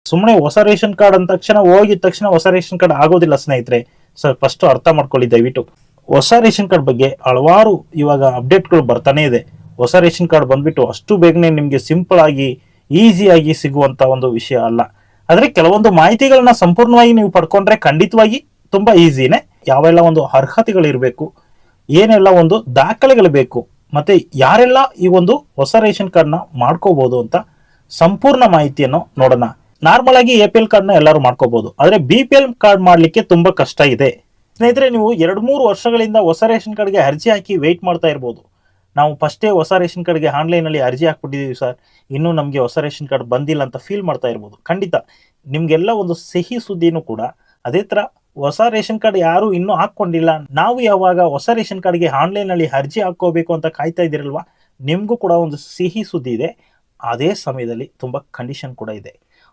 ಸುಮ್ಮನೆ ಹೊಸ ration card ಅಂದ ತಕ್ಷಣ ಹೋಗಿದ ತಕ್ಷಣ ಹೊಸ ರೇಷನ್ ಕಾರ್ಡ್ ಆಗೋದಿಲ್ಲ ಸ್ನೇಹಿತರೆ. ಸರ್ ಫಸ್ಟ್ ಅರ್ಥ ಮಾಡ್ಕೊಳ್ಳಿ ದಯವಿಟ್ಟು. ಹೊಸ ರೇಷನ್ ಕಾರ್ಡ್ ಬಗ್ಗೆ ಹಲವಾರು ಇವಾಗ ಅಪ್ಡೇಟ್ಗಳು ಬರ್ತಾನೆ ಇದೆ. ಹೊಸ ರೇಷನ್ ಕಾರ್ಡ್ ಬಂದ್ಬಿಟ್ಟು ಅಷ್ಟು ಬೇಗನೆ ನಿಮ್ಗೆ ಸಿಂಪಲ್ ಆಗಿ ಈಸಿಯಾಗಿ ಸಿಗುವಂತ ಒಂದು ವಿಷಯ ಅಲ್ಲ. ಆದ್ರೆ ಕೆಲವೊಂದು ಮಾಹಿತಿಗಳನ್ನ ಸಂಪೂರ್ಣವಾಗಿ ನೀವು ಪಡ್ಕೊಂಡ್ರೆ ಖಂಡಿತವಾಗಿ ತುಂಬಾ ಈಸಿನೇ. ಯಾವೆಲ್ಲ ಒಂದು ಅರ್ಹತೆಗಳು ಇರಬೇಕು, ಏನೆಲ್ಲ ಒಂದು ದಾಖಲೆಗಳು ಬೇಕು, ಮತ್ತೆ ಯಾರೆಲ್ಲ ಈ ಒಂದು ಹೊಸ ರೇಷನ್ ಕಾರ್ಡ್ ನ ಮಾಡ್ಕೋಬಹುದು ಅಂತ ಸಂಪೂರ್ಣ ಮಾಹಿತಿಯನ್ನು ನೋಡೋಣ. ನಾರ್ಮಲ್ ಆಗಿ APL ಕಾರ್ಡ್ ನ ಎಲ್ಲರೂ ಮಾಡ್ಕೋಬಹುದು, ಆದ್ರೆ BPL ಕಾರ್ಡ್ ಮಾಡ್ಲಿಕ್ಕೆ ತುಂಬಾ ಕಷ್ಟ ಇದೆ ಸ್ನೇಹಿತರೆ. ನೀವು 2-3 ವರ್ಷಗಳಿಂದ ಹೊಸ ರೇಷನ್ ಕಾರ್ಡ್ಗೆ ಅರ್ಜಿ ಹಾಕಿ ವೇಟ್ ಮಾಡ್ತಾ ಇರಬಹುದು. ನಾವು ಫಸ್ಟೇ ಹೊಸ ರೇಷನ್ ಕಾರ್ಡ್ಗೆ ಆನ್ಲೈನ್ ಅಲ್ಲಿ ಅರ್ಜಿ ಹಾಕ್ಬಿಟ್ಟಿದೀವಿ ಸರ್, ಇನ್ನೂ ನಮಗೆ ಹೊಸ ರೇಷನ್ ಕಾರ್ಡ್ ಬಂದಿಲ್ಲ ಅಂತ ಫೀಲ್ ಮಾಡ್ತಾ ಇರ್ಬೋದು. ಖಂಡಿತ ನಿಮ್ಗೆಲ್ಲ ಒಂದು ಸಿಹಿ ಸುದ್ದಿನೂ ಕೂಡ ಅದೇ ತರ. ಹೊಸ ರೇಷನ್ ಕಾರ್ಡ್ ಯಾರು ಇನ್ನೂ ಹಾಕೊಂಡಿಲ್ಲ, ನಾವು ಯಾವಾಗ ಹೊಸ ರೇಷನ್ ಕಾರ್ಡ್ಗೆ ಆನ್ಲೈನ್ ಅಲ್ಲಿ ಅರ್ಜಿ ಹಾಕೋಬೇಕು ಅಂತ ಕಾಯ್ತಾ ಇದ್ದೀರಲ್ವಾ, ನಿಮ್ಗೂ ಕೂಡ ಒಂದು ಸಿಹಿ ಸುದ್ದಿ ಇದೆ. ಅದೇ ಸಮಯದಲ್ಲಿ ತುಂಬಾ ಕಂಡೀಷನ್ ಕೂಡ ಇದೆ.